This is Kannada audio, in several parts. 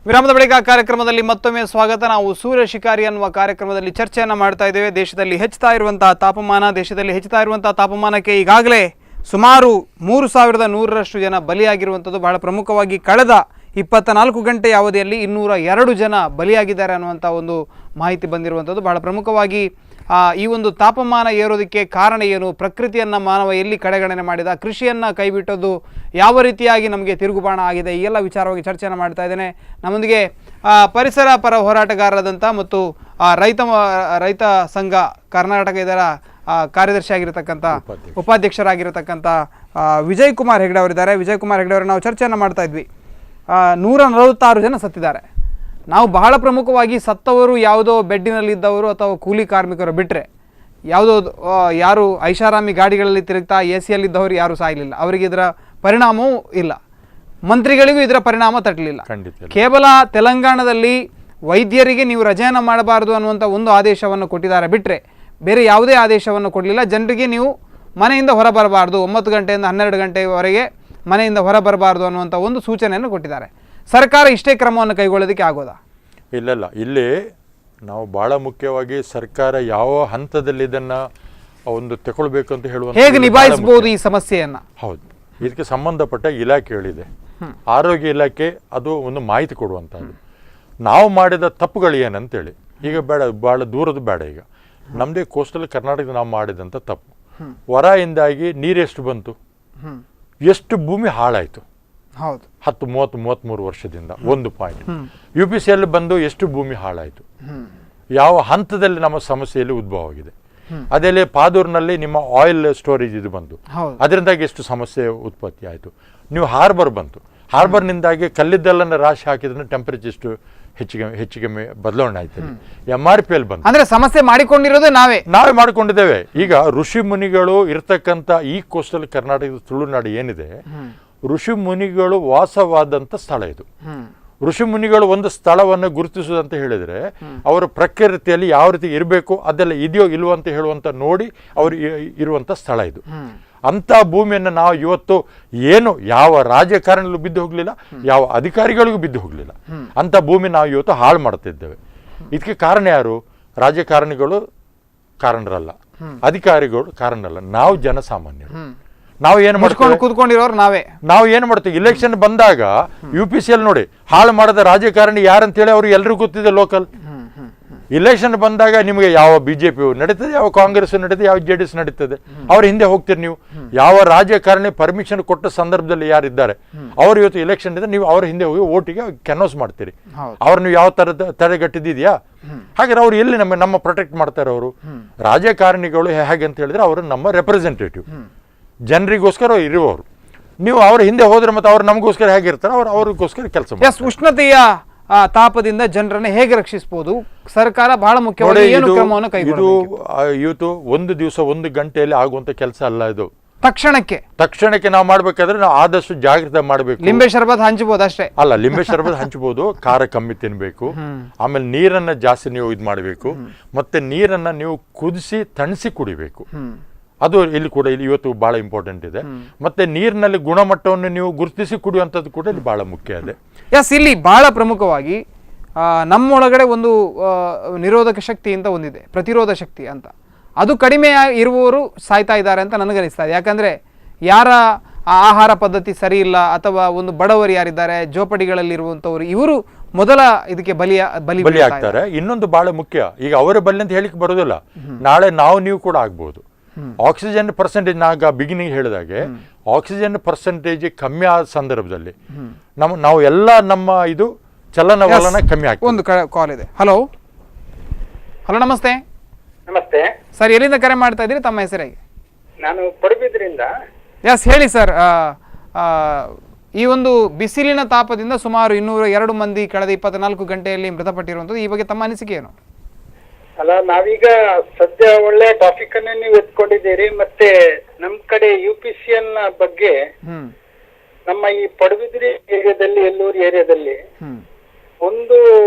ವಿರಾಮದ ಬಳಿಕ ಕಾರ್ಯಕ್ರಮದಲ್ಲಿ ಮತ್ತೊಮ್ಮೆ ಸ್ವಾಗತ. ನಾವು ಸೂರ್ಯ ಶಿಕಾರಿ ಅನ್ನುವ ಕಾರ್ಯಕ್ರಮದಲ್ಲಿ ಚರ್ಚೆಯನ್ನು ಮಾಡ್ತಾ ಇದ್ದೇವೆ. ದೇಶದಲ್ಲಿ ಹೆಚ್ಚುತ್ತಾ ಇರುವಂತಹ ತಾಪಮಾನಕ್ಕೆ ಈಗಾಗಲೇ ಸುಮಾರು 3100ರಷ್ಟು ಜನ ಬಲಿಯಾಗಿರುವಂಥದ್ದು. ಬಹಳ ಪ್ರಮುಖವಾಗಿ ಕಳೆದ 24 ಗಂಟೆಯ ಅವಧಿಯಲ್ಲಿ 202 ಜನ ಬಲಿಯಾಗಿದ್ದಾರೆ ಅನ್ನುವಂಥ ಒಂದು ಮಾಹಿತಿ ಬಂದಿರುವಂಥದ್ದು. ಬಹಳ ಪ್ರಮುಖವಾಗಿ ಈ ಒಂದು ತಾಪಮಾನ ಏರೋದಕ್ಕೆ ಕಾರಣ ಏನು, ಪ್ರಕೃತಿಯನ್ನು ಮಾನವ ಎಲ್ಲಿ ಕಡೆಗಣನೆ ಮಾಡಿದ, ಕೃಷಿಯನ್ನು ಕೈಬಿಟ್ಟದ್ದು ಯಾವ ರೀತಿಯಾಗಿ ನಮಗೆ ತಿರುಗುಬಾಣ ಆಗಿದೆ, ಈ ಎಲ್ಲ ವಿಚಾರವಾಗಿ ಚರ್ಚೆಯನ್ನು ಮಾಡ್ತಾ ಇದ್ದೇನೆ. ನಮ್ಮೊಂದಿಗೆ ಪರಿಸರ ಪರ ಹೋರಾಟಗಾರರಾದಂಥ ಮತ್ತು ರೈತ ಸಂಘ ಕರ್ನಾಟಕ ಇದರ ಕಾರ್ಯದರ್ಶಿ ಆಗಿರತಕ್ಕಂಥ ಉಪಾಧ್ಯಕ್ಷರಾಗಿರತಕ್ಕಂಥ ವಿಜಯ್ ಕುಮಾರ್ ಹೆಗ್ಡೆ ಅವರಿದ್ದಾರೆ. ವಿಜಯ್ ಕುಮಾರ್ ಹೆಗ್ಡೆ ಅವರು ನಾವು ಚರ್ಚೆಯನ್ನು ಮಾಡ್ತಾ ಇದ್ವಿ. 146 ಜನ ಸತ್ತಿದ್ದಾರೆ. ನಾವು ಬಹಳ ಪ್ರಮುಖವಾಗಿ ಸತ್ತವರು ಯಾವುದೋ ಬೆಡ್ಡಿನಲ್ಲಿದ್ದವರು ಅಥವಾ ಕೂಲಿ ಕಾರ್ಮಿಕರು ಬಿಟ್ಟರೆ ಯಾರು ಐಷಾರಾಮಿ ಗಾಡಿಗಳಲ್ಲಿ ತಿರುಗ್ತಾ ಎಸಿಯಲ್ಲಿದ್ದವರು ಯಾರೂ ಸಾಯಲಿಲ್ಲ. ಅವರಿಗೆ ಇದರ ಪರಿಣಾಮವೂ ಇಲ್ಲ, ಮಂತ್ರಿಗಳಿಗೂ ಇದರ ಪರಿಣಾಮ ತಟ್ಟಲಿಲ್ಲ. ಕೇವಲ ತೆಲಂಗಾಣದಲ್ಲಿ ವೈದ್ಯರಿಗೆ ನೀವು ರಜೆಯನ್ನು ಮಾಡಬಾರದು ಅನ್ನುವಂಥ ಒಂದು ಆದೇಶವನ್ನು ಕೊಟ್ಟಿದ್ದಾರೆ ಬಿಟ್ಟರೆ ಬೇರೆ ಯಾವುದೇ ಆದೇಶವನ್ನು ಕೊಡಲಿಲ್ಲ. ಜನರಿಗೆ ನೀವು ಮನೆಯಿಂದ ಹೊರಬರಬಾರ್ದು, 9 ಗಂಟೆಯಿಂದ 12 ಗಂಟೆಯವರೆಗೆ ಮನೆಯಿಂದ ಹೊರಬರಬಾರ್ದು ಅನ್ನುವಂಥ ಒಂದು ಸೂಚನೆಯನ್ನು ಕೊಟ್ಟಿದ್ದಾರೆ. ಸರ್ಕಾರ ಇಷ್ಟೇ ಕ್ರಮವನ್ನು ಕೈಗೊಳ್ಳೋದಕ್ಕೆ ಆಗೋದಾ? ಇಲ್ಲ, ಇಲ್ಲಿ ನಾವು ಭಾಳ ಮುಖ್ಯವಾಗಿ ಸರ್ಕಾರ ಯಾವ ಹಂತದಲ್ಲಿ ಇದನ್ನು ಒಂದು ತಗೊಳ್ಬೇಕು ಅಂತ ಹೇಳುವ ಹೇಗೆ ನಿಭಾಯಿಸಬಹುದು ಈ ಸಮಸ್ಯೆಯನ್ನು. ಹೌದು, ಇದಕ್ಕೆ ಸಂಬಂಧಪಟ್ಟ ಇಲಾಖೆಗಳಿದೆ. ಆರೋಗ್ಯ ಇಲಾಖೆ ಅದು ಒಂದು ಮಾಹಿತಿ ಕೊಡುವಂಥದ್ದು. ನಾವು ಮಾಡಿದ ತಪ್ಪುಗಳು ಏನಂತೇಳಿ ಈಗ ಬೇಡ, ಭಾಳ ದೂರದ್ದು ಬೇಡ. ಈಗ ನಮ್ಮದೇ ಕೋಸ್ಟಲ್ ಕರ್ನಾಟಕದ ನಾವು ಮಾಡಿದಂಥ ತಪ್ಪು, ಹೊರಯಿಂದಾಗಿ ನೀರೆಷ್ಟು ಬಂತು, ಎಷ್ಟು ಭೂಮಿ ಹಾಳಾಯಿತು. ಹೌದು, 10, 30, 33 ವರ್ಷದಿಂದ ಒಂದು ಪಾಯಿಂಟ್. UPCಯಲ್ಲಿ ಬಂದು ಎಷ್ಟು ಭೂಮಿ ಹಾಳಾಯಿತು, ಯಾವ ಹಂತದಲ್ಲಿ ನಮ್ಮ ಸಮಸ್ಯೆಯಲ್ಲಿ ಉದ್ಭವ ಆಗಿದೆ. ಅದೇ ಪಾದೂರಿನಲ್ಲಿ ನಿಮ್ಮ ಆಯಿಲ್ ಸ್ಟೋರೇಜ್ ಇದು ಬಂತು, ಅದರಿಂದಾಗಿ ಎಷ್ಟು ಸಮಸ್ಯೆ ಉತ್ಪತ್ತಿ ಆಯಿತು. ನೀವು ಹಾರ್ಬರ್ ಬಂತು, ಹಾರ್ಬರ್ನಿಂದಾಗಿ ಕಲ್ಲಿದ್ದಲನ್ನು ರಾಶಿ ಹಾಕಿದ್ರೆ ಟೆಂಪರೇಚರ್ ಎಷ್ಟು ಹೆಚ್ಚಿಗೆ ಬದಲಾವಣೆ ಆಯ್ತು. MRPಯಲ್ಲಿ ಬಂತು. ಅಂದ್ರೆ ಸಮಸ್ಯೆ ಮಾಡಿಕೊಂಡಿರೋದು ನಾವೇ ಮಾಡಿಕೊಂಡಿದ್ದೇವೆ. ಈಗ ಋಷಿ ಮುನಿಗಳು ಇರ್ತಕ್ಕಂಥ ಈ ಕೋಸ್ಟಲ್ ಕರ್ನಾಟಕದ ತುಳುನಾಡು ಏನಿದೆ, ಋಷಿ ಮುನಿಗಳು ವಾಸವಾದಂಥ ಸ್ಥಳ ಇದು. ಋಷಿ ಮುನಿಗಳು ಒಂದು ಸ್ಥಳವನ್ನು ಗುರುತಿಸುವುದಂತ ಹೇಳಿದರೆ ಅವರ ಪ್ರಕೃತಿಯಲ್ಲಿ ಯಾವ ರೀತಿ ಇರಬೇಕು ಅದೆಲ್ಲ ಇದೆಯೋ ಇಲ್ವೋ ಅಂತ ಹೇಳುವಂತ ನೋಡಿ ಅವರು ಇರುವಂಥ ಸ್ಥಳ ಇದು. ಅಂಥ ಭೂಮಿಯನ್ನು ನಾವು ಇವತ್ತು ಏನು ಯಾವ ರಾಜಕಾರಣಿಗಳು ಬಿದ್ದು ಹೋಗಲಿಲ್ಲ, ಯಾವ ಅಧಿಕಾರಿಗಳಿಗೂ ಬಿದ್ದು ಹೋಗಲಿಲ್ಲ. ಅಂಥ ಭೂಮಿ ನಾವು ಇವತ್ತು ಹಾಳು ಮಾಡ್ತಿದ್ದೇವೆ. ಇದಕ್ಕೆ ಕಾರಣ ಯಾರು? ರಾಜಕಾರಣಿಗಳು ಕಾರಣರಲ್ಲ, ಅಧಿಕಾರಿಗಳು ಕಾರಣರಲ್ಲ, ನಾವು ಜನಸಾಮಾನ್ಯರು. ನಾವು ಏನು ಮಾಡ್ಕೊಂಡು ಕೂತ್ಕೊಂಡಿರೋರು ನಾವು ಏನು ಮಾಡ್ತೀವಿ? ಇಲೆಕ್ಷನ್ ಬಂದಾಗ UPCಯಲ್ಲಿ ನೋಡಿ ಹಾಳು ಮಾಡದ ರಾಜಕಾರಣಿ ಯಾರಂತೇಳಿ ಅವ್ರಿಗೆ ಎಲ್ರಿಗೂ ಗೊತ್ತಿದೆ. ಲೋಕಲ್ ಇಲೆಕ್ಷನ್ ಬಂದಾಗ ನಿಮಗೆ ಯಾವ BJP ನಡೀತದೆ, ಯಾವ ಕಾಂಗ್ರೆಸ್ ನಡೀತದೆ, ಯಾವ JDS ನಡೀತದೆ, ಅವ್ರ ಹಿಂದೆ ಹೋಗ್ತೀರಿ ನೀವು. ಯಾವ ರಾಜಕಾರಣಿ ಪರ್ಮಿಷನ್ ಕೊಟ್ಟ ಸಂದರ್ಭದಲ್ಲಿ ಯಾರಿದ್ದಾರೆ ಅವ್ರು ಇವತ್ತು ಇಲೆಕ್ಷನ್ ಇದೆ, ನೀವು ಅವ್ರ ಹಿಂದೆ ಹೋಗಿ ಓಟಿಗೆ ಕ್ಯಾನ್ವಾಸ್ ಮಾಡ್ತೀರಿ. ಅವ್ರು ನೀವು ಯಾವ ಥರದ ತಡೆಗಟ್ಟಿದ್ಯಾ? ಹಾಗಾದ್ರೆ ಅವ್ರು ಎಲ್ಲಿ ನಮ್ಮ ಪ್ರೊಟೆಕ್ಟ್ ಮಾಡ್ತಾರೆ? ಅವರು ರಾಜಕಾರಣಿಗಳು ಹೇಗೆ ಅಂತ ಹೇಳಿದ್ರೆ ಅವರು ನಮ್ಮ ರೆಪ್ರೆಸೆಂಟೇಟಿವ್, ಜನರಿಗೋಸ್ಕರ ಇರುವವರು. ನೀವು ಅವ್ರ ಹಿಂದೆ ಹೋದ್ರೆ ಮತ್ತೆ ಅವ್ರು ನಮಗೋಸ್ಕರ ಹೇಗಿರ್ತಾರೆ, ಅವ್ರಿಗೋಸ್ಕರ ಕೆಲಸ ಮಾಡ್ತಾರೆ. ಉಷ್ಣತೆಯ ತಾಪದಿಂದ ಜನರನ್ನು ಹೇಗೆ ರಕ್ಷಿಸಬಹುದು? ಸರ್ಕಾರ ಬಹಳ ಮುಖ್ಯವಾಗಿ ಏನು ಕ್ರಮವನ್ನು ಕೈಗೊಳ್ಳಬೇಕು? ಇವತ್ತು ಒಂದು ದಿವಸ 1 ಗಂಟೆಯಲ್ಲಿ ಆಗುವಂತ ಕೆಲಸ ಅಲ್ಲ ಇದು. ತಕ್ಷಣಕ್ಕೆ ನಾವು ಮಾಡ್ಬೇಕಾದ್ರೆ ನಾವು ಆದಷ್ಟು ಜಾಗ್ರತೆ ಮಾಡಬೇಕು. ಲಿಂಬೆ ಶರ್ಬತ್ ಹಂಚಬಹುದು ಅಷ್ಟೇ ಅಲ್ಲ, ಲಿಂಬೆ ಶರ್ಬತ್ ಹಂಚಬಹುದು, ಖಾರ ಕಮ್ಮಿ ತಿನ್ಬೇಕು, ಆಮೇಲೆ ನೀರನ್ನ ಜಾಸ್ತಿ ನೀವು ಇದು ಮಾಡಬೇಕು, ಮತ್ತೆ ನೀರನ್ನ ನೀವು ಕುದಿಸಿ ತಣಿಸಿ ಕುಡಿಬೇಕು. ಅದು ಇಲ್ಲಿ ಕೂಡ ಇವತ್ತು ಬಹಳ ಇಂಪಾರ್ಟೆಂಟ್ ಇದೆ. ಮತ್ತೆ ನೀರಿನಲ್ಲಿ ಗುಣಮಟ್ಟವನ್ನು ನೀವು ಗುರುತಿಸಿ ಕುಡಿಯುವಂಥದ್ದು ಕೂಡ ಇಲ್ಲಿ ಬಹಳ ಮುಖ್ಯ ಇದೆ. ಇಲ್ಲಿ ಬಹಳ ಪ್ರಮುಖವಾಗಿ ನಮ್ಮೊಳಗಡೆ ಒಂದು ನಿರೋಧಕ ಶಕ್ತಿ ಅಂತ ಒಂದಿದೆ, ಪ್ರತಿರೋಧ ಶಕ್ತಿ ಅಂತ. ಅದು ಕಡಿಮೆ ಇರುವವರು ಸಾಯ್ತಾ ಇದ್ದಾರೆ ಅಂತ ನನಗನಿಸ್ತಾ ಇದೆ. ಯಾಕಂದ್ರೆ ಯಾರ ಆಹಾರ ಪದ್ಧತಿ ಸರಿ ಇಲ್ಲ ಅಥವಾ ಒಂದು ಬಡವರು ಯಾರಿದ್ದಾರೆ ಜೋಪಡಿಗಳಲ್ಲಿರುವಂಥವ್ರು, ಇವರು ಮೊದಲ ಇದಕ್ಕೆ ಬಲಿ ಆಗ್ತಾರೆ. ಇನ್ನೊಂದು ಬಹಳ ಮುಖ್ಯ, ಈಗ ಅವರ ಬಲಿ ಅಂತ ಹೇಳಿಕ್ಕೆ ಬರೋದಿಲ್ಲ, ನಾಳೆ ನೀವು ಕೂಡ ಆಗ್ಬೋದು. ಆಕ್ಸಿಜನ್ ಪರ್ಸೆಂಟೇಜ್ ನಾಗ ಬಿಗಿನಿಂಗ್ ಹೇಳಿದಾಗೆ ಆಕ್ಸಿಜನ್ ಪರ್ಸೆಂಟೇಜ್ ಕಮ್ಮಿ ಆದ ಸಂದರ್ಭದಲ್ಲಿ ನಾವು ಎಲ್ಲ ನಮ್ಮ ಇದು ಚಲನವಲನ ಕಮ್ಮಿ ಆಗ್ತದೆ. ಒಂದು ಕಾಲ್ ಇದೆ. ಹಲೋ, ನಮಸ್ತೆ. ನಮಸ್ತೆ ಸರ್, ಎಲ್ಲಿಂದ ಕರೆ ಮಾಡ್ತಾ ಇದ್ದೀರಿ? ತಮ್ಮ ಹೆಸರಿಗೆ? ನಾನು ಪಡುಬಿದ್ರಿಂದ. ಹೇಳಿ ಸರ್. ಈ ಒಂದು ಬಿಸಿಲಿನ ತಾಪದಿಂದ ಸುಮಾರು 202 ಮಂದಿ ಕಳೆದ 24 ಗಂಟೆಯಲ್ಲಿ ಮೃತಪಟ್ಟಿರುವಂಥದ್ದು. ಈ ಬಗ್ಗೆ ತಮ್ಮ ಅನಿಸಿಕೆ ಏನು? ಅಲ್ಲ, ನಾವೀಗ ಸದ್ಯ ಒಳ್ಳೆ ಟಾಪಿಕ್ ಅನ್ನ ನೀವು ಎತ್ಕೊಂಡಿದ್ದೀರಿ. ಮತ್ತೆ ನಮ್ ಕಡೆ UPCL ಬಗ್ಗೆ ನಮ್ಮ ಈ ಪಡುಬಿದ್ರಿ ಏರಿಯಾದಲ್ಲಿ, ಎಲ್ಲೂರು ಏರಿಯಾದಲ್ಲಿ ಒಂದು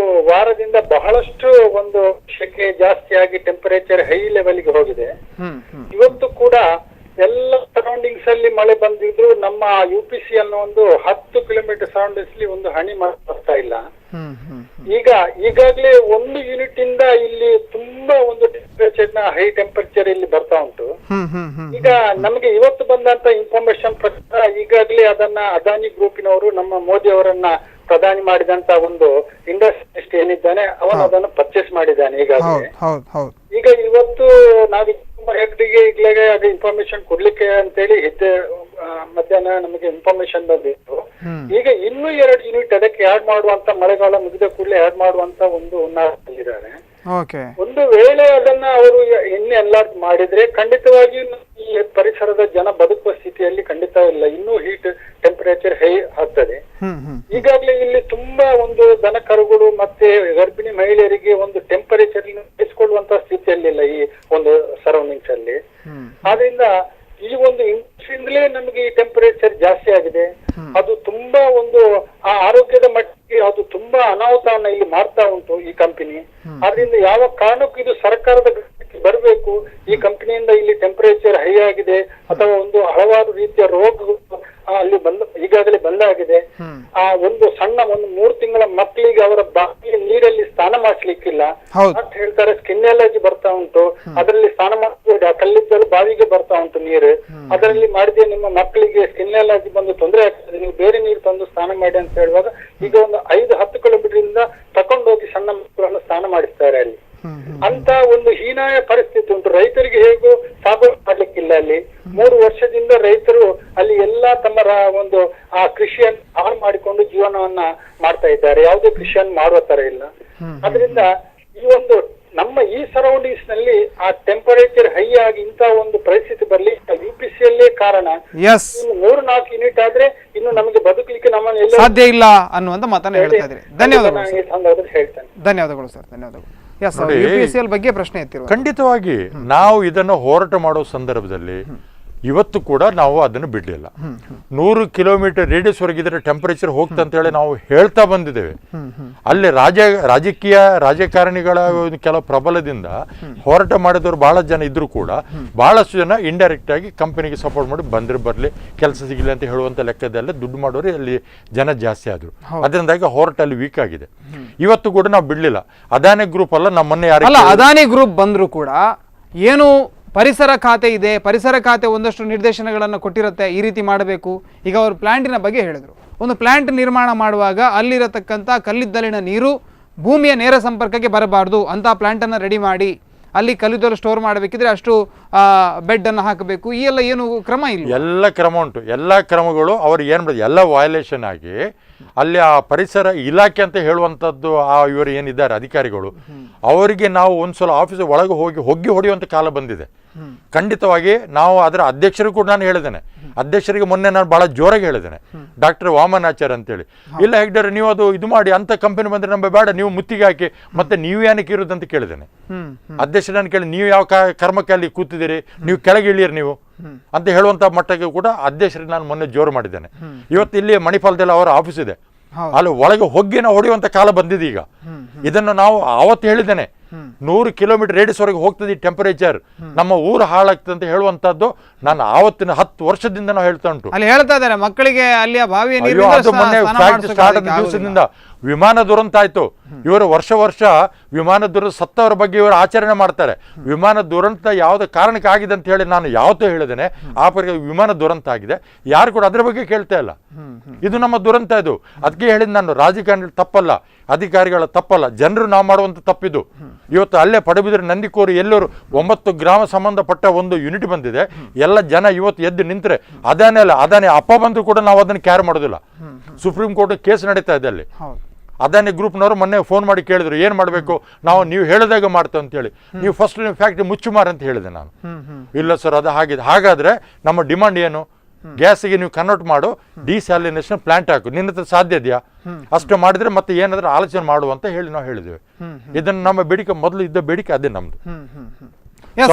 ವಾರದಿಂದ ಬಹಳಷ್ಟು ಒಂದು ಸೆಕೆ ಜಾಸ್ತಿ ಆಗಿ ಟೆಂಪರೇಚರ್ ಹೈ ಲೆವೆಲ್ಗೆ ಹೋಗಿದೆ. ಇವತ್ತು ಕೂಡ ಎಲ್ಲ ಸರೌಂಡಿಂಗ್ಸ್ ಅಲ್ಲಿ ಮಳೆ ಬಂದಿದ್ರು ನಮ್ಮ UPCL ಒಂದು 10 ಕಿಲೋಮೀಟರ್ ಸರೌಂಡಿಂಗ್ಸ್ ಒಂದು ಹನಿ ಬರ್ತಾ ಇಲ್ಲ. ಈಗಾಗಲೇ 1 ಯೂನಿಟ್ ಇಂದ ಇಲ್ಲಿ ತುಂಬಾ ಒಂದು ಟೆಂಪರೇಚರ್ ನ ಹೈ ಟೆಂಪರೇಚರ್ ಇಲ್ಲಿ ಬರ್ತಾ ಉಂಟು. ಈಗ ನಮಗೆ ಇವತ್ತು ಬಂದಂತ ಇನ್ಫಾರ್ಮೇಶನ್ ಪ್ರಕಾರ ಈಗಾಗಲೇ ಅದನ್ನ ಅದಾನಿ ಗ್ರೂಪಿನವರು ನಮ್ಮ ಮೋದಿ ಅವರನ್ನ ಪ್ರಧಾನಿ ಮಾಡಿದಂತ ಒಂದು ಇಂಡಸ್ಟ್ರಿಯಲಿಸ್ಟ್ ಏನಿದ್ದಾನೆ ಅವನು ಅದನ್ನು ಪರ್ಚೇಸ್ ಮಾಡಿದ್ದಾನೆ ಈಗಾಗಲೇ. ಈಗ ಇವತ್ತು ನಾವು ಹೆಗ್ಡಿಗೆ ಈಗಲೇ ಅದು ಇನ್ಫಾರ್ಮೇಶನ್ ಕೊಡ್ಲಿಕ್ಕೆ ಅಂತೇಳಿ ಮಧ್ಯಾಹ್ನ ನಮಗೆ ಇನ್ಫಾರ್ಮೇಶನ್ ಬಂದಿತ್ತು. ಈಗ ಇನ್ನೂ 2 ಯೂನಿಟ್ ಅದಕ್ಕೆ ಆಡ್ ಮಾಡುವಂತ, ಮಳೆಗಾಲ ಮುಗಿದ ಕೂಡಲೇ ಆಡ್ ಮಾಡುವಂತ ಒಂದು ಹುನ್ನಾರದಲ್ಲಿದ್ದಾರೆ. ಒಂದು ವೇಳೆ ಅದನ್ನ ಅವರು ಎಣ್ಣೆ ಎನ್ಲಾರ್ಜ್ ಮಾಡಿದ್ರೆ ಖಂಡಿತವಾಗಿಯೂ ಈ ಪರಿಸರದ ಜನ ಬದುಕುವ ಸ್ಥಿತಿಯಲ್ಲಿ ಖಂಡಿತ ಇಲ್ಲ, ಇನ್ನೂ ಹೀಟ್ ಟೆಂಪರೇಚರ್ ಹೈ ಆಗ್ತದೆ. ಈಗಾಗಲೇ ಇಲ್ಲಿ ತುಂಬಾ ಒಂದು ದನ ಕರುಗಳು ಮತ್ತೆ ಗರ್ಭಿಣಿ ಮಹಿಳೆಯರಿಗೆ ಒಂದು ಟೆಂಪರೇಚರ್ ಇರಿಸಿಕೊಳ್ಳುವಂತ ಸ್ಥಿತಿಯಲ್ಲಿಲ್ಲ ಈ ಒಂದು ಸರೌಂಡಿಂಗ್ಸ್ ಅಲ್ಲಿ. ಆದ್ರಿಂದ ಈ ಒಂದು ಇಂಡಸ್ಟ್ರಿಯಿಂದಲೇ ನಮಗೆ ಈ ಟೆಂಪರೇಚರ್ ಜಾಸ್ತಿ ಆಗಿದೆ. ಅದು ತುಂಬಾ ಒಂದು ಆ ಆರೋಗ್ಯದ ಮಟ್ಟಿಗೆ ಅದು ತುಂಬಾ ಅನಾಹುತವನ್ನ ಇಲ್ಲಿ ಮಾಡ್ತಾ ಉಂಟು ಈ ಕಂಪನಿ. ಆದ್ರಿಂದ ಯಾವ ಕಾರಣಕ್ಕೂ ಇದು ಸರ್ಕಾರದ ಗಮನಕ್ಕೆ ಬರಬೇಕು. ಈ ಕಂಪನಿಯಿಂದ ಇಲ್ಲಿ ಟೆಂಪರೇಚರ್ ಹೈ ಆಗಿದೆ ಅಥವಾ ಒಂದು ಹಲವಾರು ರೀತಿಯ ರೋಗಗಳು ಅಲ್ಲಿ ಈಗಾಗಲೇ ಬಂದಾಗಿದೆ. ಆ ಒಂದು ಸಣ್ಣ 3 ತಿಂಗಳ ಮಕ್ಕಳಿಗೆ ಅವರ ಬಾವಿಯ ನೀರಲ್ಲಿ ಸ್ನಾನ ಮಾಡಿಸ್ಲಿಕ್ಕಿಲ್ಲ ಅಂತ ಹೇಳ್ತಾರೆ. ಸ್ಕಿನ್ ಅಲರ್ಜಿ ಬರ್ತಾ ಉಂಟು, ಅದರಲ್ಲಿ ಸ್ನಾನ ಮಾಡಿಸ್ಬೇಡಿ, ಆ ಕಲ್ಲಿದ್ದಲು ಬಾವಿಗೆ ಬರ್ತಾ ಉಂಟು ನೀರು, ಅದರಲ್ಲಿ ಮಾಡಿದ್ರೆ ನಿಮ್ಮ ಮಕ್ಕಳಿಗೆ ಸ್ಕಿನ್ ಅಲರ್ಜಿ ಬಂದು ತೊಂದರೆ ಆಗ್ತದೆ, ನೀವು ಬೇರೆ ನೀರು ತಂದು ಸ್ನಾನ ಮಾಡಿ ಅಂತ ಹೇಳುವಾಗ ಈಗ ಒಂದು 5-10 ಕಿಲೋಮೀಟರ್ ಇಂದ ತಕೊಂಡೋಗಿ ಸಣ್ಣ ಮಕ್ಕಳನ್ನು ಸ್ನಾನ ಮಾಡಿಸ್ತಾರೆ ಅಲ್ಲಿ. ಅಂತ ಒಂದು ಹೀನಾಯ ಪರಿಸ್ಥಿತಿ ಉಂಟು. ರೈತರಿಗೆ ಹೇಗೂ ಸಾಗುವಳಿ ಮಾಡ್ಲಿಕ್ಕಿಲ್ಲ ಅಲ್ಲಿ. 3 ವರ್ಷದಿಂದ ರೈತರು ಅಲ್ಲಿ ಎಲ್ಲಾ ತಮ್ಮ ಒಂದು ಆ ಕೃಷಿಯನ್ನು ಹಾಳು ಮಾಡಿಕೊಂಡು ಜೀವನವನ್ನ ಮಾಡ್ತಾ ಇದ್ದಾರೆ, ಯಾವುದೇ ಕೃಷಿಯನ್ನು ಮಾಡುವ ತರ ಇಲ್ಲ. ಅದರಿಂದ ಈ ಒಂದು ನಮ್ಮ ಈ ಸರೌಂಡಿಂಗ್ಸ್ ನಲ್ಲಿ ಆ ಟೆಂಪರೇಚರ್ ಹೈ ಆಗಿ ಇಂತ ಒಂದು ಪರಿಸ್ಥಿತಿ ಬರ್ಲಿ UPCಯಲ್ಲೇ ಕಾರಣ. 3-4 ಯೂನಿಟ್ ಆದ್ರೆ ಇನ್ನು ನಮಗೆ ಬದುಕಲಿಕ್ಕೆ ನಮ್ಮನ್ನು ಸಾಧ್ಯ ಇಲ್ಲ ಅನ್ನುವಂತ ಮಾತನ್ನ ಹೇಳ್ತಾ ಇದ್ರಿ. ಧನ್ಯವಾದಗಳು. ಹೇಳ್ತೇನೆ. ಧನ್ಯವಾದಗಳು ಸರ್, ಧನ್ಯವಾದಗಳು. UPCL ಬಗ್ಗೆ ಪ್ರಶ್ನೆ ಎತ್ತಿರುವ ಖಂಡಿತವಾಗಿ ನಾವು ಇದನ್ನು ಹೋರಾಟ ಮಾಡೋ ಸಂದರ್ಭದಲ್ಲಿ ಇವತ್ತು ಕೂಡ ನಾವು ಅದನ್ನು ಬಿಡಲಿಲ್ಲ. 100 ಕಿಲೋಮೀಟರ್ ರೇಡಿಯಸ್ ವರೆಗಿದ್ರೆ ಟೆಂಪರೇಚರ್ ಹೋಗ್ತಾ ಅಂತ ಹೇಳಿ ನಾವು ಹೇಳ್ತಾ ಬಂದಿದ್ದೇವೆ. ಅಲ್ಲಿ ರಾಜಕಾರಣಿಗಳ ಕೆಲವು ಪ್ರಬಲದಿಂದ ಹೋರಾಟ ಮಾಡಿದವರು ಬಹಳ ಜನ ಇದ್ರು ಕೂಡ ಬಹಳಷ್ಟು ಜನ ಇಂಡೈರೆಕ್ಟ್ ಆಗಿ ಕಂಪನಿಗೆ ಸಪೋರ್ಟ್ ಮಾಡಿ ಬರ್ಲಿ ಕೆಲಸ ಸಿಗಲಿ ಅಂತ ಹೇಳುವಂತ ಲೆಕ್ಕದಲ್ಲೇ ದುಡ್ಡು ಮಾಡೋರು ಅಲ್ಲಿ ಜನ ಜಾಸ್ತಿ ಆದ್ರು. ಅದರಿಂದಾಗಿ ಹೋರಾಟ ಅಲ್ಲಿ ವೀಕ್ ಆಗಿದೆ. ಇವತ್ತು ಕೂಡ ನಾವು ಬಿಡ್ಲಿಲ್ಲ. ಅದಾನಿ ಗ್ರೂಪ್ ಅಲ್ಲ, ನಮ್ಮನ್ನೇ ಅದಾನಿ ಗ್ರೂಪ್ ಬಂದ್ರು ಕೂಡ ಏನು ಪರಿಸರ ಖಾತೆ ಇದೆ, ಪರಿಸರ ಖಾತೆ ಒಂದಷ್ಟು ನಿರ್ದೇಶನಗಳನ್ನು ಕೊಟ್ಟಿರುತ್ತೆ, ಈ ರೀತಿ ಮಾಡಬೇಕು. ಈಗ ಅವರು ಪ್ಲಾಂಟಿನ ಬಗ್ಗೆ ಹೇಳಿದ್ರು. ಒಂದು ಪ್ಲಾಂಟ್ ನಿರ್ಮಾಣ ಮಾಡುವಾಗ ಅಲ್ಲಿರತಕ್ಕಂಥ ಕಲ್ಲಿದ್ದಲಿನ ನೀರು ಭೂಮಿಯ ನೇರ ಸಂಪರ್ಕಕ್ಕೆ ಬರಬಾರ್ದು ಅಂತ ಪ್ಲಾಂಟನ್ನು ರೆಡಿ ಮಾಡಿ ಅಲ್ಲಿ ಕಲ್ಲಿದ್ದಲು ಸ್ಟೋರ್ ಮಾಡಬೇಕಿದ್ರೆ ಅಷ್ಟು ಬೆಡ್ ಅನ್ನು ಹಾಕಬೇಕು. ಈ ಎಲ್ಲ ಏನು ಕ್ರಮ ಇಲ್ಲ? ಎಲ್ಲ ಕ್ರಮ ಉಂಟು. ಎಲ್ಲ ಕ್ರಮಗಳು ಅವ್ರು ಏನು ಮಾಡಿದ್ರು ಎಲ್ಲ ವಯಲೇಷನ್ ಆಗಿ ಅಲ್ಲಿ ಆ ಪರಿಸರ ಇಲಾಖೆ ಅಂತ ಹೇಳುವಂಥದ್ದು ಇವರು ಏನಿದ್ದಾರೆ ಅಧಿಕಾರಿಗಳು, ಅವರಿಗೆ ನಾವು ಒಂದ್ಸಲ ಆಫೀಸ್ ಒಳಗೆ ಹೋಗಿ ಹೊಡೆಯುವಂಥ ಕಾಲ ಬಂದಿದೆ. ಖಂಡಿತವಾಗಿ ನಾವು ಅದರ ಅಧ್ಯಕ್ಷರು ಕೂಡ ನಾನು ಹೇಳಿದ್ದೇನೆ. ಅಧ್ಯಕ್ಷರಿಗೆ ಮೊನ್ನೆ ನಾನು ಬಹಳ ಜೋರಾಗಿ ಹೇಳಿದ್ದೇನೆ, ಡಾಕ್ಟರ್ ವಾಮನಾಚಾರ್ಯ ಅಂತೇಳಿ. ಇಲ್ಲ ಹೆಗ್ಡರ್, ನೀವು ಅದು ಇದು ಮಾಡಿ ಅಂತ ಕಂಪನಿ ಬಂದ್ರೆ ನಮಗೆ ಬೇಡ, ನೀವು ಮುತ್ತಿಗೆ ಹಾಕಿ ಮತ್ತೆ ನೀವು ಏನಕ್ಕೆ ಇರೋದಂತ ಕೇಳಿದ್ದೇನೆ. ಅಧ್ಯಕ್ಷರನ್ನು ಕೇಳಿ, ನೀವು ಯಾವ ಕರ್ಮಕ್ಕೆ ಅಲ್ಲಿ ಕೂತಿದ್ದೀರಿ, ನೀವು ಕೆಳಗೆ ಇಳಿಯಿರಿ ನೀವು ಅಂತ ಹೇಳುವಂತ ಮಟ್ಟಕ್ಕೆ ಕೂಡ ಅಧ್ಯಕ್ಷರಿಗೆ ನಾನು ಮೊನ್ನೆ ಜೋರು ಮಾಡಿದ್ದೇನೆ. ಇವತ್ತು ಇಲ್ಲಿ ಮಣಿಪಾಲದಲ್ಲಿ ಅವರ ಆಫೀಸ್ ಇದೆ, ಅಲ್ಲಿ ಒಳಗೆ ಹೊಗ್ಗಿನ ಹೊಡೆಯುವಂತ ಕಾಲ ಬಂದಿದೆ. ಈಗ ಇದನ್ನು ನಾವು ಆವತ್ತು ಹೇಳಿದ್ದೇನೆ, 100 ಕಿಲೋಮೀಟರ್ ರೇಡಿಯಸ್ ವರೆಗೆ ಹೋಗ್ತದೆ ಟೆಂಪರೇಚರ್, ನಮ್ಮ ಊರು ಹಾಳಾಗ್ತದೆ ಅಂತ ಹೇಳುವಂತದ್ದು ನಾನು ಆವತ್ತಿನ 10 ವರ್ಷದಿಂದ ನಾವು ಹೇಳ್ತಾ ಉಂಟು. ಅಲ್ಲಿ ಹೇಳ್ತಾ ಇದ್ದಾರೆ ಮಕ್ಕಳಿಗೆ ಅಲ್ಲಿಯ ಬಾವಿಯ ದಿವಸದಿಂದ ವಿಮಾನ ದುರಂತ ಆಯ್ತು. ಇವರು ವರ್ಷ ವಿಮಾನ ದುರಂತ ಸತ್ತವರ ಬಗ್ಗೆ ಇವರು ಆಚರಣೆ ಮಾಡ್ತಾರೆ. ವಿಮಾನ ದುರಂತ ಯಾವ್ದು ಕಾರಣಕ್ಕೆ ಆಗಿದೆ ಅಂತ ಹೇಳಿ ನಾನು ಯಾವತ್ತೂ ಹೇಳಿದ್ದೇನೆ. ಆ ಪರಿಗೆ ವಿಮಾನ ದುರಂತ ಆಗಿದೆ, ಯಾರು ಕೂಡ ಅದ್ರ ಬಗ್ಗೆ ಕೇಳ್ತಾ ಇಲ್ಲ. ಇದು ನಮ್ಮ ದುರಂತ. ಇದು ಅದಕ್ಕೆ ಹೇಳಿದ್ ನಾನು, ರಾಜಕಾರಣಿಗಳು ತಪ್ಪಲ್ಲ, ಅಧಿಕಾರಿಗಳ ತಪ್ಪಲ್ಲ, ಜನರು ನಾವು ಮಾಡುವಂತ ತಪ್ಪಿದು. ಇವತ್ತು ಅಲ್ಲೇ ಪಡುಬಿದ್ರೆ ನಂದಿಕೋರು ಎಲ್ಲರೂ 9 ಗ್ರಾಮ ಸಂಬಂಧಪಟ್ಟ ಒಂದು ಯೂನಿಟ್ ಬಂದಿದೆ. ಎಲ್ಲ ಜನ ಇವತ್ತು ಎದ್ದು ನಿಂತರೆ ಅದಾನಿ ಅಪ್ಪ ಬಂದ್ರು ಕೂಡ ನಾವು ಅದನ್ನು ಕ್ಯಾರ್ ಮಾಡೋದಿಲ್ಲ. ಸುಪ್ರೀಂ ಕೋರ್ಟ್ ಕೇಸ್ ನಡೀತಾ ಇದೆ ಅಲ್ಲಿ. ಅದಾನಿ ಗ್ರೂಪ್ನವರು ಮೊನ್ನೆ ಫೋನ್ ಮಾಡಿ ಕೇಳಿದ್ರು, ಏನು ಮಾಡಬೇಕು, ನೀವು ಹೇಳಿದಾಗ ಮಾಡ್ತೇವೆ ಅಂತ ಹೇಳಿ. ನೀವು ಫಸ್ಟ್ ಫ್ಯಾಕ್ಟ್ರಿ ಮುಚ್ಚುಮಾರ ಅಂತ ಹೇಳಿದೆ ನಾನು. ಇಲ್ಲ ಸರ್, ಅದು ಹಾಗಿದೆ. ಹಾಗಾದ್ರೆ ನಮ್ಮ ಡಿಮಾಂಡ್ ಏನು? ಗ್ಯಾಸಿಗೆ ನೀವು ಕನ್ವರ್ಟ್ ಮಾಡು, ಡಿಸ್ಯಾಲಿನೇಷನ್ ಪ್ಲಾಂಟ್ ಹಾಕು, ನಿನ್ನ ಹತ್ರ ಸಾಧ್ಯ ಇದೆಯಾ? ಅಷ್ಟು ಮಾಡಿದ್ರೆ ಮತ್ತೆ ಏನಾದ್ರೂ ಆಲೋಚನೆ ಮಾಡುವಂತ ಹೇಳಿ ನಾವು ಹೇಳಿದ್ದೇವೆ. ಇದನ್ನು ನಮ್ಮ ಬೇಡಿಕೆ, ಮೊದಲು ಇದ್ದ ಬೇಡಿಕೆ ಅದೇ ನಮ್ದು.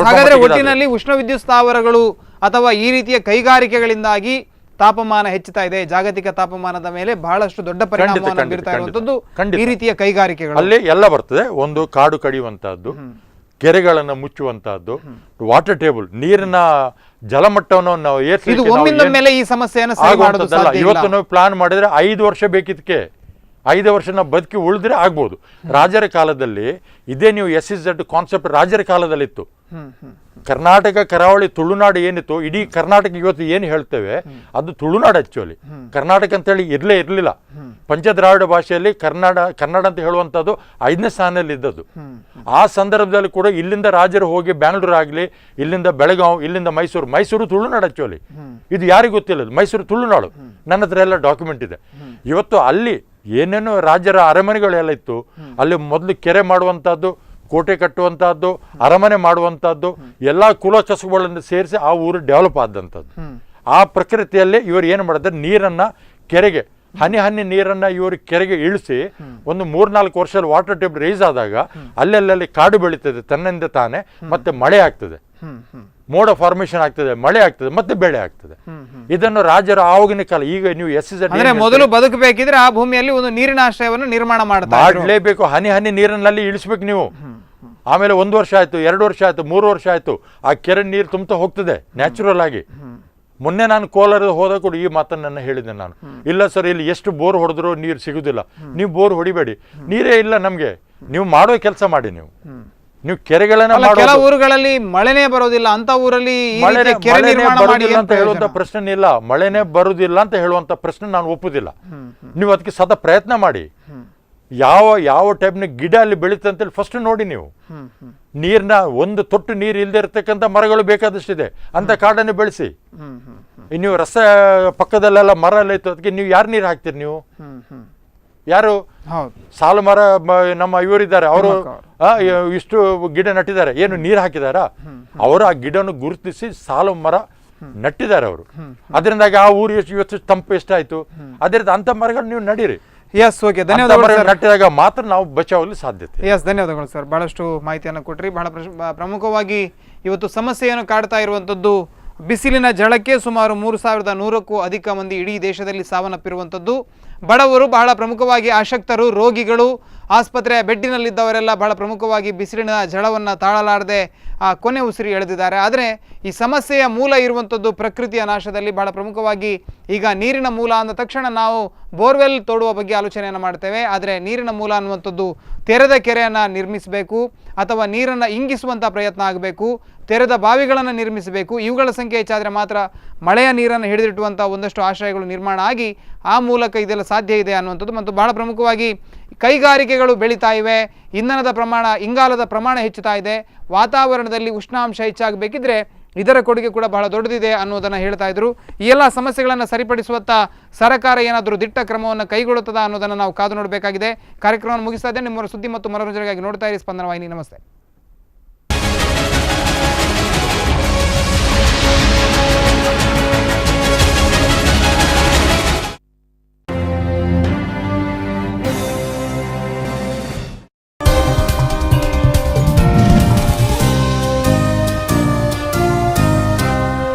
ಹಾಗಾದ್ರೆ ಒಟ್ಟಿನಲ್ಲಿ ಉಷ್ಣ ವಿದ್ಯುತ್ ಸ್ಥಾವರಗಳು ಅಥವಾ ಈ ರೀತಿಯ ಕೈಗಾರಿಕೆಗಳಿಂದಾಗಿ ತಾಪಮಾನ ಹೆಚ್ಚುತ್ತಾ ಇದೆ. ಜಾಗತಿಕ ತಾಪಮಾನದ ಮೇಲೆ ಬಹಳಷ್ಟು ದೊಡ್ಡ ಪರಿಣಾಮವನ್ನು ಬೀರ್ತಾ ಇರುವಂತದ್ದು ಈ ರೀತಿಯ ಕೈಗಾರಿಕೆಗಳು. ಅಲ್ಲಿ ಎಲ್ಲ ಬರ್ತದೆ. ಒಂದು ಕಾಡು ಕಡಿಯುವಂತಹದ್ದು, ಕೆರೆಗಳನ್ನು ಮುಚ್ಚುವಂತಹದ್ದು, ವಾಟರ್ ಟೇಬಲ್ ನೀರಿನ ಜಲಮಟ್ಟವನ್ನು ನಾವು ಒಮ್ಮಿಂದ ಮೇಲೆ ಈ ಸಮಸ್ಯೆಯನ್ನು ಇವತ್ತು ನಾವು ಪ್ಲಾನ್ ಮಾಡಿದ್ರೆ 5 ವರ್ಷ ಬೇಕಿದ್ದಕ್ಕೆ 5 ವರ್ಷ ನಾವು ಬದುಕಿ ಉಳಿದ್ರೆ ಆಗ್ಬೋದು. ರಾಜರ ಕಾಲದಲ್ಲಿ ಇದೇ ನೀವು SEZ ಕಾನ್ಸೆಪ್ಟ್ ರಾಜರ ಕಾಲದಲ್ಲಿತ್ತು. ಕರ್ನಾಟಕ ಕರಾವಳಿ ತುಳುನಾಡು ಏನಿತ್ತು, ಇಡೀ ಕರ್ನಾಟಕ ಇವತ್ತು ಏನು ಹೇಳ್ತೇವೆ ಅದು ತುಳುನಾಡು. ಆಕ್ಚುಲಿ ಕರ್ನಾಟಕ ಅಂತೇಳಿ ಇರಲಿಲ್ಲ. ಪಂಚದ್ರಾವಿಡ ಭಾಷೆಯಲ್ಲಿ ಕನ್ನಡ ಅಂತ ಹೇಳುವಂಥದ್ದು 5ನೇ ಸ್ಥಾನದಲ್ಲಿ ಇದ್ದದ್ದು. ಆ ಸಂದರ್ಭದಲ್ಲಿ ಕೂಡ ಇಲ್ಲಿಂದ ರಾಜರು ಹೋಗಿ ಬ್ಯಾಂಗ್ಳೂರ್ ಆಗಲಿ, ಇಲ್ಲಿಂದ ಬೆಳಗಾವಿ, ಇಲ್ಲಿಂದ ಮೈಸೂರು ತುಳುನಾಡು. ಆಕ್ಚುಲಿ ಇದು ಯಾರಿಗೂ ಗೊತ್ತಿಲ್ಲ, ಮೈಸೂರು ತುಳುನಾಡು. ನನ್ನ ಹತ್ರ ಎಲ್ಲ ಡಾಕ್ಯುಮೆಂಟ್ ಇದೆ. ಇವತ್ತು ಅಲ್ಲಿ ಏನೇನು ರಾಜರ ಅರಮನೆಗಳೆಲ್ಲ ಇತ್ತು, ಅಲ್ಲಿ ಮೊದಲು ಕೆರೆ ಮಾಡುವಂಥದ್ದು, ಕೋಟೆ ಕಟ್ಟುವಂತಹದ್ದು, ಅರಮನೆ ಮಾಡುವಂತಹದ್ದು, ಎಲ್ಲಾ ಕುಲ ಕಸುಬುಗಳನ್ನು ಸೇರಿಸಿ ಆ ಊರು ಡೆವಲಪ್ ಆದಂಥದ್ದು. ಆ ಪ್ರಕೃತಿಯಲ್ಲಿ ಇವರು ಏನು ಮಾಡಿದ್ರೆ ನೀರನ್ನ ಕೆರೆಗೆ ಹನಿ ನೀರನ್ನ ಇವರು ಕೆರೆಗೆ ಇಳಿಸಿ ಒಂದು 3-4 ವರ್ಷದಲ್ಲಿ ವಾಟರ್ ಟೇಬಲ್ ರೈಸ್ ಆದಾಗ ಅಲ್ಲೆಲ್ಲಿ ಕಾಡು ಬೆಳೀತದೆ ತನ್ನಿಂದ ತಾನೇ, ಮತ್ತೆ ಮಳೆ ಆಗ್ತದೆ, ಮೋಡ ಫಾರ್ಮೇಶನ್ ಆಗ್ತದೆ, ಮಳೆ ಆಗ್ತದೆ, ಮತ್ತೆ ಬೆಳೆ ಆಗ್ತದೆ. ಇದನ್ನು ರಾಜರ ಆವಾಗಿನ ಕಾಲ. ಈಗ ನೀವು SEZ ಮೊದಲು ಬದುಕಬೇಕಿದ್ರೆ ಆ ಭೂಮಿಯಲ್ಲಿ ಒಂದು ನೀರಿನ ಆಶ್ರಯವನ್ನು ನಿರ್ಮಾಣ ಮಾಡಲೇಬೇಕು. ಹನಿ ನೀರಿನಲ್ಲಿ ಇಳಿಸ್ಬೇಕು ನೀವು. ಆಮೇಲೆ 1 ವರ್ಷ ಆಯ್ತು, 2 ವರ್ಷ ಆಯ್ತು, 3 ವರ್ಷ ಆಯ್ತು, ಆ ಕೆರೆ ನೀರು ತುಂಬ್ತಾ ಹೋಗ್ತದೆ ನ್ಯಾಚುರಲ್ ಆಗಿ. ಮೊನ್ನೆ ನಾನು ಕೋಲಾರ ಹೋದಾಗ ಕೂಡ ಈ ಮಾತನ್ನ ಹೇಳಿದ್ದೆ ನಾನು. ಇಲ್ಲ ಸರ್, ಇಲ್ಲಿ ಎಷ್ಟು ಬೋರ್ ಹೊಡೆದ್ರು ನೀರು ಸಿಗುದಿಲ್ಲ. ನೀವು ಬೋರ್ ಹೊಡಿಬೇಡಿ, ನೀರೇ ಇಲ್ಲ ನಮ್ಗೆ. ನೀವು ಮಾಡೋ ಕೆಲಸ ಮಾಡಿ. ನೀವು ಕೆರೆಗಳನ್ನ ಕೆಲ ಊರುಗಳಲ್ಲಿ ಮಳೆನೇ ಬರೋದಿಲ್ಲ ಅಂತ ಊರಲ್ಲಿ ಅಂತ ಹೇಳುವಂತ ಪ್ರಶ್ನೆ ಇಲ್ಲ. ಮಳೆನೇ ಬರುದಿಲ್ಲ ಅಂತ ಹೇಳುವಂತ ಪ್ರಶ್ನೆ ನಾನು ಒಪ್ಪುದಿಲ್ಲ. ನೀವು ಅದಕ್ಕೆ ಸದಾ ಪ್ರಯತ್ನ ಮಾಡಿ. ಯಾವ ಟೈಪ್ನ ಗಿಡ ಅಲ್ಲಿ ಬೆಳೀತದೆ ಅಂತೇಳಿ ಫಸ್ಟ್ ನೋಡಿ. ನೀವು ನೀರ್ನ ಒಂದು ತೊಟ್ಟು ನೀರು ಇಲ್ಲದೆ ಇರತಕ್ಕಂಥ ಮರಗಳು ಬೇಕಾದಷ್ಟಿದೆ, ಅಂತ ಕಾಡನ್ನು ಬೆಳೆಸಿ. ನೀವು ರಸ್ತೆ ಪಕ್ಕದಲ್ಲೆಲ್ಲ ಮರ ಎಲ್ಲ ಇತ್ತು, ಅದಕ್ಕೆ ನೀವು ಯಾರು ನೀರು ಹಾಕ್ತೀರಿ? ನೀವು ಯಾರು? ಸಾಲು ಮರ ನಮ್ಮ ಇವರಿದ್ದಾರೆ, ಅವರು ಇಷ್ಟು ಗಿಡ ನಟ್ಟಿದ್ದಾರೆ, ಏನು ನೀರು ಹಾಕಿದಾರ? ಅವರು ಆ ಗಿಡವನ್ನು ಗುರುತಿಸಿ ಸಾಲು ಮರ ನಟ್ಟಿದ್ದಾರೆ ಅವರು. ಅದರಿಂದಾಗಿ ಆ ಊರು ಇವತ್ತು ತಂಪು ಎಷ್ಟಾಯ್ತು. ಅದರಿಂದ ಅಂತ ಮರಗಳು ನೀವು ನಡೀರಿ. ಎಸ್, ಓಕೆ, ಧನ್ಯವಾದಗಳು. ನಟ್ಟಿದಾಗ ಮಾತ್ರ ನಾವು ಬಚಾವಲು ಸಾಧ್ಯತೆ. ಎಸ್, ಧನ್ಯವಾದಗಳು ಸರ್. ಬಹಳಷ್ಟು ಮಾಹಿತಿಯನ್ನು ಕೊಟ್ರಿ. ಬಹಳ ಪ್ರಮುಖವಾಗಿ ಇವತ್ತು ಸಮಸ್ಯೆಯನ್ನು ಕಾಡ್ತಾ ಇರುವಂಥದ್ದು ಬಿಸಿಲಿನ ಝಳಕ್ಕೆ ಸುಮಾರು 3100ಕ್ಕೂ ಅಧಿಕ ಮಂದಿ ಇಡೀ ದೇಶದಲ್ಲಿ ಸಾವನ್ನಪ್ಪಿರುವಂಥದ್ದು. ಬಡವರು, ಬಹಳ ಪ್ರಮುಖವಾಗಿ ಅಶಕ್ತರು, ರೋಗಿಗಳು, ಆಸ್ಪತ್ರೆಯ ಬೆಡ್ಡಿನಲ್ಲಿದ್ದವರೆಲ್ಲ ಬಹಳ ಪ್ರಮುಖವಾಗಿ ಬಿಸಿಲಿನ ಝಳವನ್ನು ತಾಳಲಾರದೆ ಕೊನೆ ಉಸಿರಿ ಎಳೆದಿದ್ದಾರೆ. ಆದರೆ ಈ ಸಮಸ್ಯೆಯ ಮೂಲ ಇರುವಂಥದ್ದು ಪ್ರಕೃತಿಯ ನಾಶದಲ್ಲಿ. ಬಹಳ ಪ್ರಮುಖವಾಗಿ ಈಗ ನೀರಿನ ಮೂಲ ಅಂದ ತಕ್ಷಣ ನಾವು ಬೋರ್ವೆಲ್ ತೋಡುವ ಬಗ್ಗೆ ಆಲೋಚನೆಯನ್ನು ಮಾಡ್ತೇವೆ. ಆದರೆ ನೀರಿನ ಮೂಲ ಅನ್ನುವಂಥದ್ದು ತೆರೆದ ಕೆರೆಯನ್ನು ನಿರ್ಮಿಸಬೇಕು ಅಥವಾ ನೀರನ್ನು ಇಂಗಿಸುವಂಥ ಪ್ರಯತ್ನ ಆಗಬೇಕು, ತೆರೆದ ಬಾವಿಗಳನ್ನು ನಿರ್ಮಿಸಬೇಕು. ಇವುಗಳ ಸಂಖ್ಯೆ ಹೆಚ್ಚಾದರೆ ಮಾತ್ರ ಮಳೆಯ ನೀರನ್ನು ಹಿಡಿದಿಟ್ಟುವಂಥ ಒಂದಷ್ಟು ಆಶ್ರಯಗಳು ನಿರ್ಮಾಣ ಆಗಿ ಆ ಮೂಲಕ ಇದೆಲ್ಲ ಸಾಧ್ಯ ಇದೆ ಅನ್ನುವಂಥದ್ದು. ಮತ್ತು ಬಹಳ ಪ್ರಮುಖವಾಗಿ ಕೈಗಾರಿಕೆಗಳು ಬೆಳೀತಾ ಇವೆ, ಇಂಧನದ ಪ್ರಮಾಣ, ಇಂಗಾಲದ ಪ್ರಮಾಣ ಹೆಚ್ಚುತ್ತಾ ಇದೆ. ವಾತಾವರಣದಲ್ಲಿ ಉಷ್ಣಾಂಶ ಹೆಚ್ಚಾಗಬೇಕಿದ್ರೆ ಇದರ ಕೊಡುಗೆ ಕೂಡ ಬಹಳ ದೊಡ್ಡದಿದೆ ಅನ್ನೋದನ್ನು ಹೇಳ್ತಾ ಇದ್ರು. ಈ ಎಲ್ಲ ಸಮಸ್ಯೆಗಳನ್ನು ಸರಿಪಡಿಸುವತ್ತ ಸರ್ಕಾರ ಏನಾದರೂ ದಿಟ್ಟ ಕ್ರಮವನ್ನು ಕೈಗೊಳ್ಳುತ್ತದಾ ಅನ್ನೋದನ್ನು ನಾವು ಕಾದು ನೋಡಬೇಕಾಗಿದೆ. ಕಾರ್ಯಕ್ರಮವನ್ನು ಮುಗಿಸ್ತಾ ಇದ್ದೇನೆ. ನಿಮ್ಮ ಸುದ್ದಿ ಮತ್ತು ಮನೋರಂಜನೆಗಾಗಿ ನೋಡ್ತಾ ಇರಿ ಸ್ಪಂದನ ವಾಹಿನಿ. ನಮಸ್ತೆ.